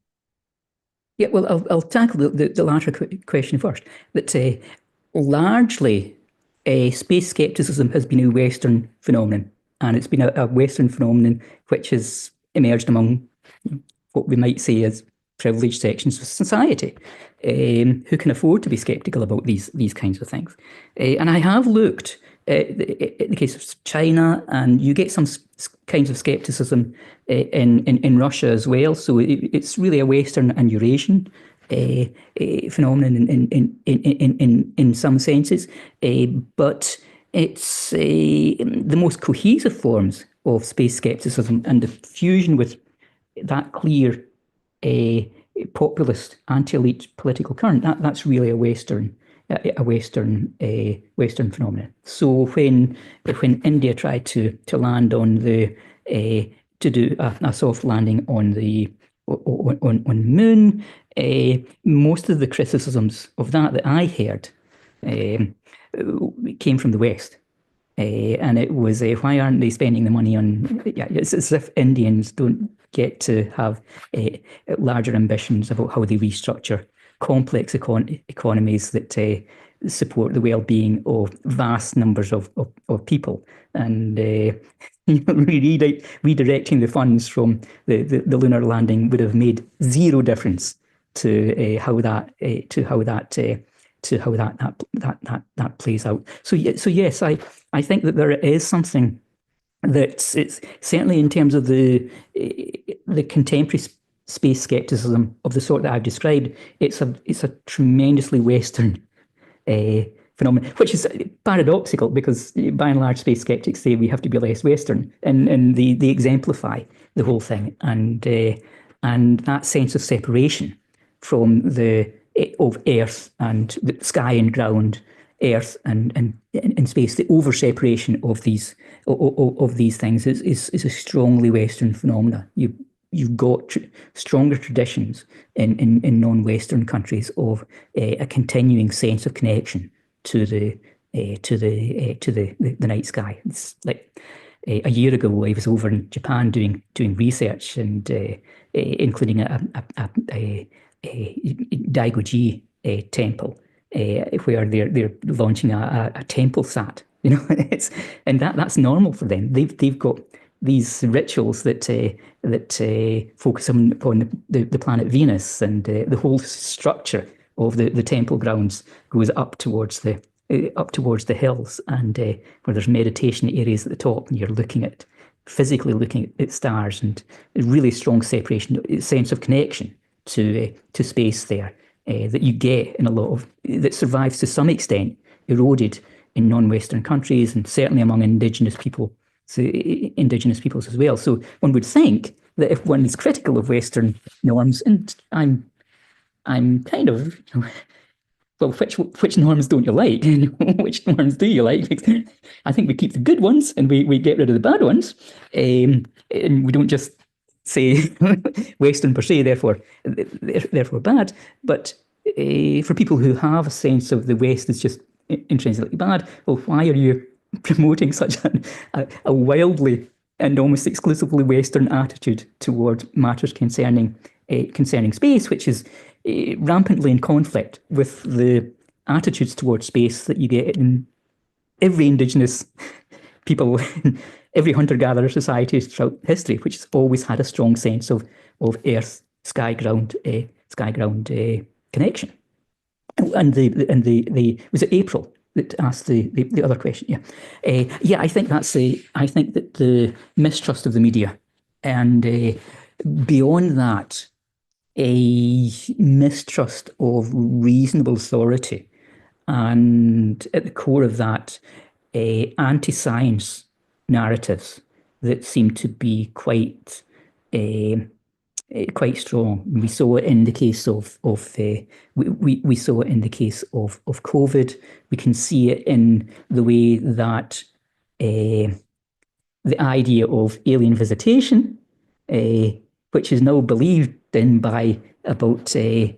Yeah, well, I'll tackle the latter question first. That largely, space skepticism has been a Western phenomenon, and it's been a Western phenomenon which has emerged among what we might say as privileged sections of society, who can afford to be skeptical about these kinds of things. And I have looked in the case of China, and you get some kinds of skepticism in Russia as well. So it's really a Western and Eurasian phenomenon in some senses, but it's the most cohesive forms of space skepticism and the fusion with that clear populist anti-elite political current. That's really a Western phenomenon. So when India tried to land on the to do a soft landing on the moon, most of the criticisms of that I heard came from the West. And it was, why aren't they spending the money on, it's as if Indians don't get to have larger ambitions about how they restructure complex economies that support the well-being of vast numbers of people. And redirecting the funds from the lunar landing would have made zero difference to how that plays out. So yes, I think that there is something that it's certainly in terms of the contemporary space skepticism of the sort that I've described. It's a tremendously Western phenomenon, which is paradoxical because by and large space skeptics say we have to be less Western, and they exemplify the whole thing, and that sense of separation from of Earth and the sky and ground, Earth and space, the over separation of these things is a strongly Western phenomena. You've got stronger traditions in non-Western countries of a continuing sense of connection to the night sky. It's like a year ago, I was over in Japan doing research and including a Daigoji temple, where they're launching a temple sat. And that's normal for them. They've got these rituals that focus on the planet Venus, and the whole structure of the temple grounds goes up towards the hills, and where there's meditation areas at the top, and you're physically looking at stars, and a really strong separation, sense of connection to space there that you get in a lot of, that survives to some extent, eroded in non-Western countries, and certainly among indigenous peoples as well. So one would think that if one is critical of Western norms, and I'm kind of, well, which norms don't you like? Which norms do you like? I think we keep the good ones and we get rid of the bad ones, and we don't just say Western per se, therefore bad. But for people who have a sense of the West is just intrinsically bad, well, why are you promoting such a wildly and almost exclusively Western attitude toward matters concerning space, which is rampantly in conflict with the attitudes towards space that you get in every indigenous people, every hunter-gatherer society throughout history, which has always had a strong sense of Earth, sky ground connection. And was it April that asked the other question? Yeah. I think that the mistrust of the media, and beyond that, a mistrust of reasonable authority, and at the core of that, anti-science narratives that seem to be quite strong. We saw it in the case of we saw it in the case of COVID. We can see it in the way that the idea of alien visitation, which is now believed in by about a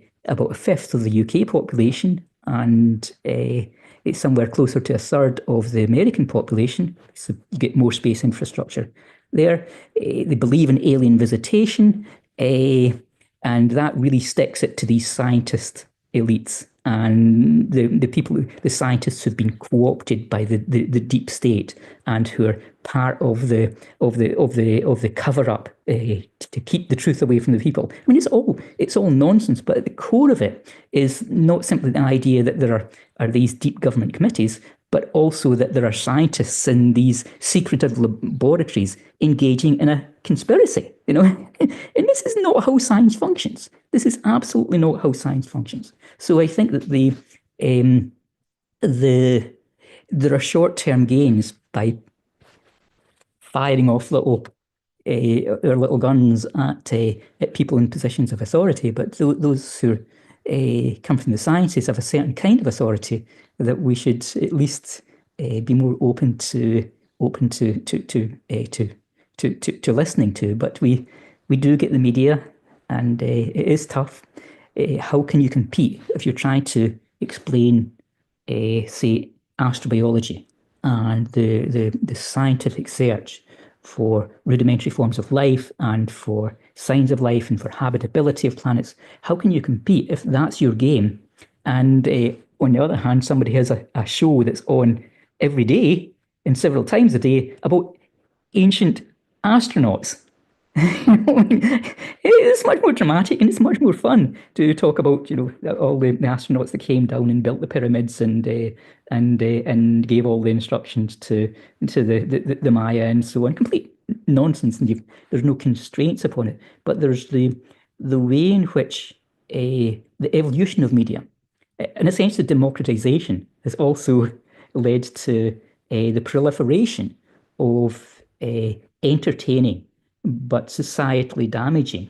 fifth of the UK population, and it's somewhere closer to a third of the American population. So you get more space infrastructure there. They believe in alien visitation, and that really sticks it to these scientist elites and the people, the scientists who've been co-opted by the deep state and who are part of the cover-up to keep the truth away from the people. I mean, it's all nonsense, but at the core of it is not simply the idea that there are these deep government committees, but also that there are scientists in these secretive laboratories engaging in a conspiracy, you know. And this is not how science functions. This is absolutely not how science functions. So I think that there are short-term gains by firing off our little guns at people in positions of authority, but those who come from the sciences have a certain kind of authority that we should at least be more open to listening to. But we do get the media, and it is tough. How can you compete if you're trying to explain, say, astrobiology and the scientific search for rudimentary forms of life and for signs of life and for habitability of planets? How can you compete if that's your game? And on the other hand, somebody has a show that's on every day and several times a day about ancient astronauts. It's much more dramatic and it's much more fun to talk about, you know, all the astronauts that came down and built the pyramids and gave all the instructions to the Maya and so on. Complete nonsense, and there's no constraints upon it. But there's the way in which the evolution of media, in a sense, the democratization, has also led to the proliferation of entertaining but societally damaging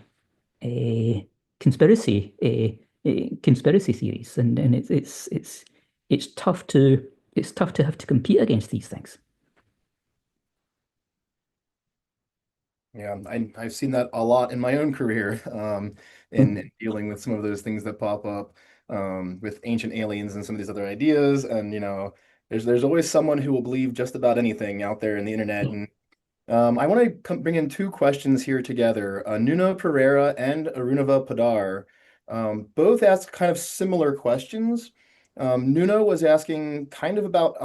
conspiracy theories, and it's tough to have to compete against these things. Yeah, I've seen that a lot in my own career, in dealing with some of those things that pop up with ancient aliens and some of these other ideas. And you know, there's always someone who will believe just about anything out there in the internet. And I want to bring in two questions here together. Nuno Pereira and Arunava Padar both asked kind of similar questions. Nuno was asking kind of about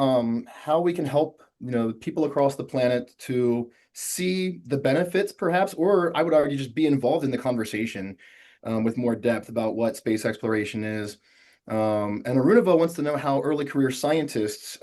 how we can help, you know, people across the planet to see the benefits, perhaps, or I would argue just be involved in the conversation with more depth about what space exploration is. And Arunava wants to know how early career scientists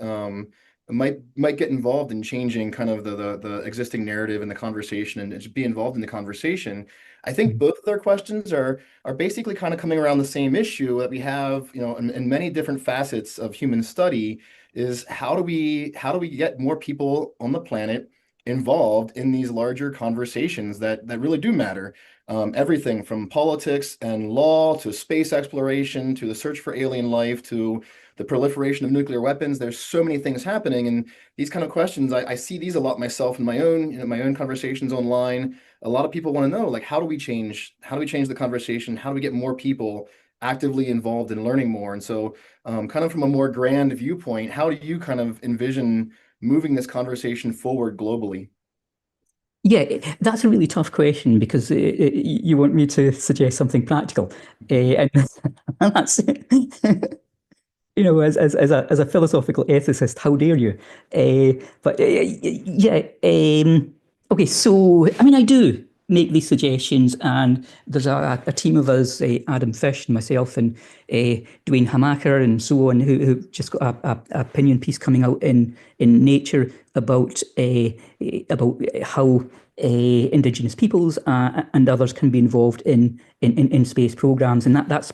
might get involved in changing kind of the existing narrative in the conversation and just be involved in the conversation. I think both of their questions are basically kind of coming around the same issue that we have, you know, in many different facets of human study, is how do we get more people on the planet involved in these larger conversations that really do matter. Everything from politics and law to space exploration to the search for alien life to the proliferation of nuclear weapons. There's so many things happening, and these kind of questions, I see these a lot myself in my own, you know, my own conversations online. A lot of people want to know, like, how do we change the conversation? How do we get more people actively involved in learning more? And so, kind of from a more grand viewpoint, how do you kind of envision moving this conversation forward globally? Yeah, that's a really tough question because you want me to suggest something practical, and that's you know, as a philosophical ethicist, how dare you? But yeah, okay. So I mean, I do make these suggestions, and there's a team of us, Adam Fish and myself, and Dwayne Hamaker, and so on, who just got a opinion piece coming out in Nature about how Indigenous peoples and others can be involved in space programs, and that's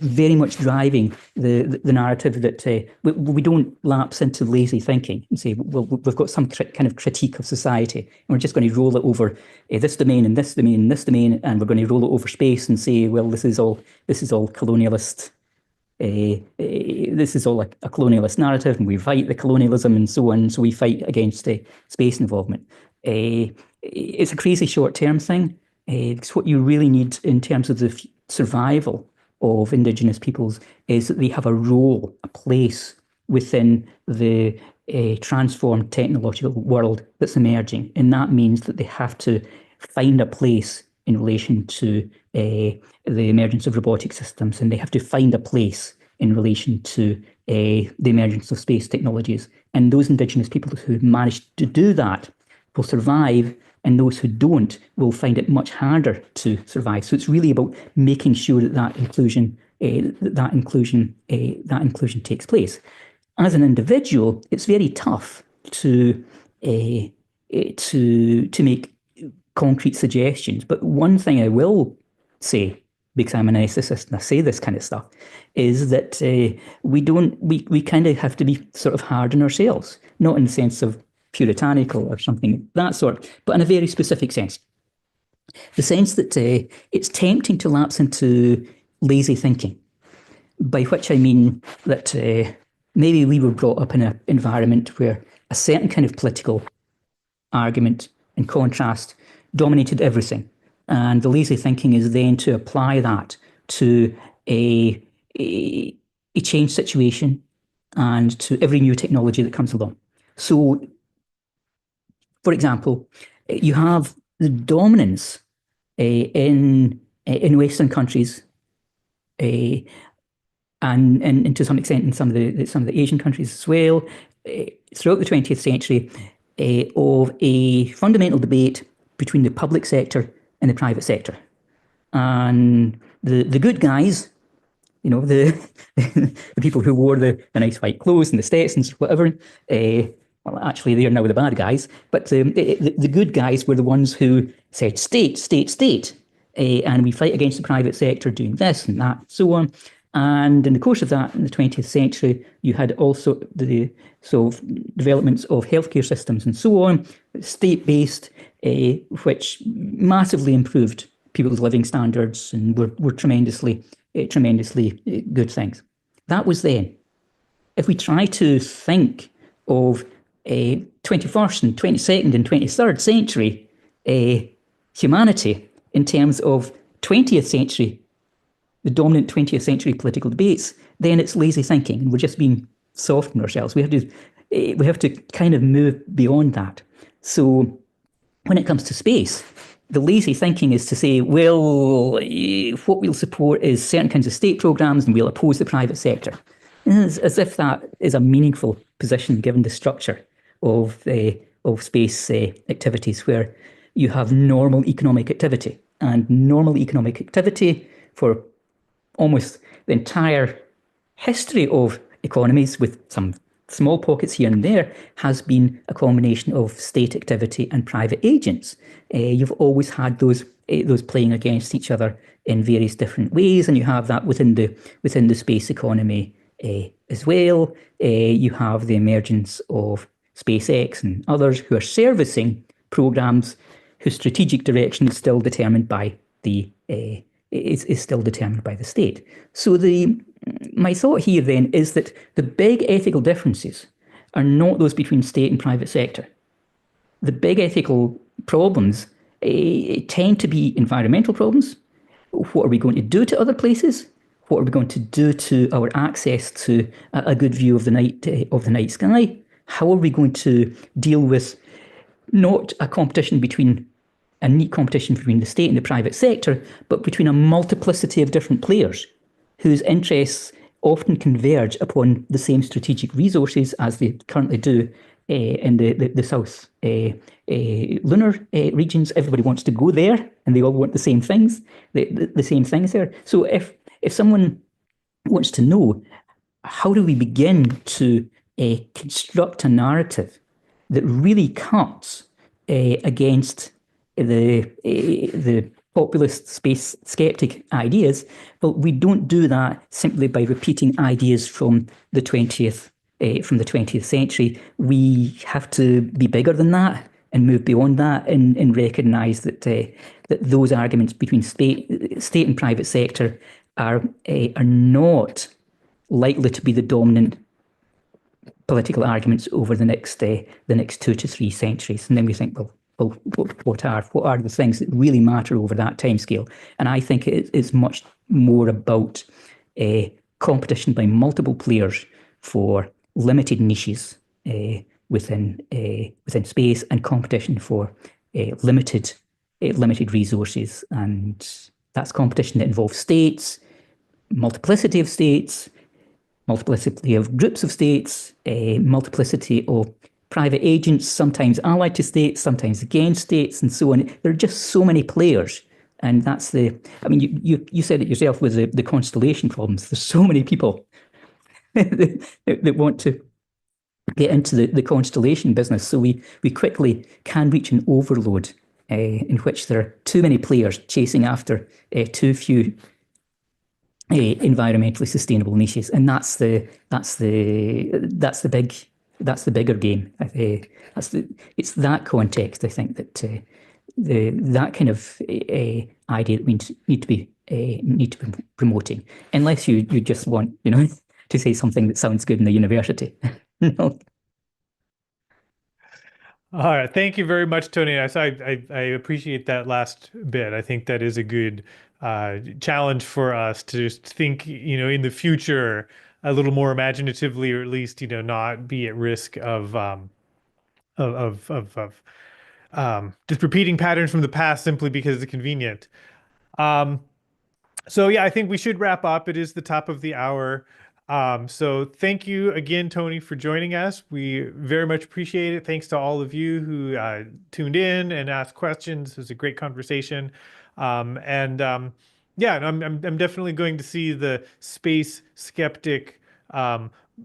very much driving the narrative that we don't lapse into lazy thinking and say, well, we've got some kind of critique of society, and we're just going to roll it over this domain and this domain and this domain, and we're going to roll it over space and say, well, this is all colonialist this is all like a colonialist narrative, and we fight the colonialism and so on. So we fight against space involvement. It's a crazy short-term thing. Because what you really need in terms of the survival of Indigenous peoples is that they have a role, a place within the transformed technological world that's emerging. And that means that they have to find a place in relation to the emergence of robotic systems, and they have to find a place in relation to the emergence of space technologies. And those Indigenous peoples who manage to do that will survive, and those who don't will find it much harder to survive. So it's really about making sure that inclusion takes place. As an individual, it's very tough to make concrete suggestions. But one thing I will say, because I'm an ethicist and I say this kind of stuff, is that we kind of have to be sort of hard on ourselves, not in the sense of puritanical or something of that sort, but in a very specific sense. The sense that it's tempting to lapse into lazy thinking, by which I mean that maybe we were brought up in an environment where a certain kind of political argument and contrast dominated everything. And the lazy thinking is then to apply that to a changed situation and to every new technology that comes along. So, for example, you have the dominance in Western countries, and to some extent in some of the Asian countries as well, throughout the 20th century, of a fundamental debate between the public sector and the private sector, and the good guys, you know, the people who wore the nice white clothes and the Stetsons or whatever. Well, actually, they are now the bad guys. But the good guys were the ones who said state, state, state. And we fight against the private sector doing this and that, so on. And in the course of that, in the 20th century, you had also the developments of healthcare systems and so on, state-based, which massively improved people's living standards and were tremendously good things. That was then. If we try to think of 21st and 22nd and 23rd century humanity in terms of 20th century, the dominant 20th century political debates, then it's lazy thinking. We're just being soft on ourselves. We have to kind of move beyond that. So when it comes to space, the lazy thinking is to say, well, what we'll support is certain kinds of state programs and we'll oppose the private sector. As if that is a meaningful position given the structure of space activities, where you have normal economic activity. And normal economic activity for almost the entire history of economies, with some small pockets here and there, has been a combination of state activity and private agents. You've always had those playing against each other in various different ways, and you have that within the space economy as well. You have the emergence of SpaceX and others who are servicing programs whose strategic direction is still determined by the state. So my thought here then is that the big ethical differences are not those between state and private sector. The big ethical problems tend to be environmental problems. What are we going to do to other places? What are we going to do to our access to a good view of the night sky? How are we going to deal with not a neat competition between the state and the private sector, but between a multiplicity of different players whose interests often converge upon the same strategic resources as they currently do in the South lunar regions? Everybody wants to go there, and they all want the same things. The same things there. So if someone wants to know, how do we begin to construct a narrative that really cuts against the populist space skeptic ideas? Well, we don't do that simply by repeating ideas from the 20th century. We have to be bigger than that and move beyond that, and recognise that those arguments between state and private sector are not likely to be the dominant political arguments over the next 2 to 3 centuries. And then we think, well, what are the things that really matter over that timescale? And I think it's much more about competition by multiple players for limited niches within space, and competition for limited resources. And that's competition that involves states, multiplicity of states, multiplicity of groups of states, multiplicity of private agents, sometimes allied to states, sometimes against states, and so on. There are just so many players. And that's you said it yourself with the constellation problems. There's so many people that want to get into the constellation business. So we quickly can reach an overload in which there are too many players chasing after too few environmentally sustainable niches, and that's the bigger game. It's that context, I think, that that kind of idea that we need to be promoting, unless you just want to say something that sounds good in the university. No. All right. Thank you very much, Tony. I appreciate that last bit. I think that is a good challenge for us to just think, in the future a little more imaginatively, or at least, not be at risk of just repeating patterns from the past simply because it's convenient. So yeah, I think we should wrap up. It is the top of the hour. So thank you again, Tony, for joining us. We very much appreciate it. Thanks to all of you who tuned in and asked questions. It was a great conversation. Yeah, I'm definitely going to see the space skeptic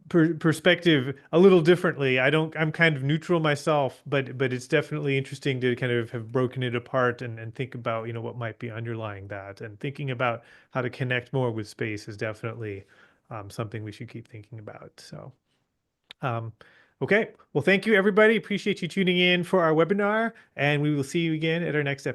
perspective a little differently. I'm kind of neutral myself, but it's definitely interesting to kind of have broken it apart and think about, what might be underlying that, and thinking about how to connect more with space is definitely something we should keep thinking about. So, okay. Well, thank you, everybody. Appreciate you tuning in for our webinar, and we will see you again at our next episode.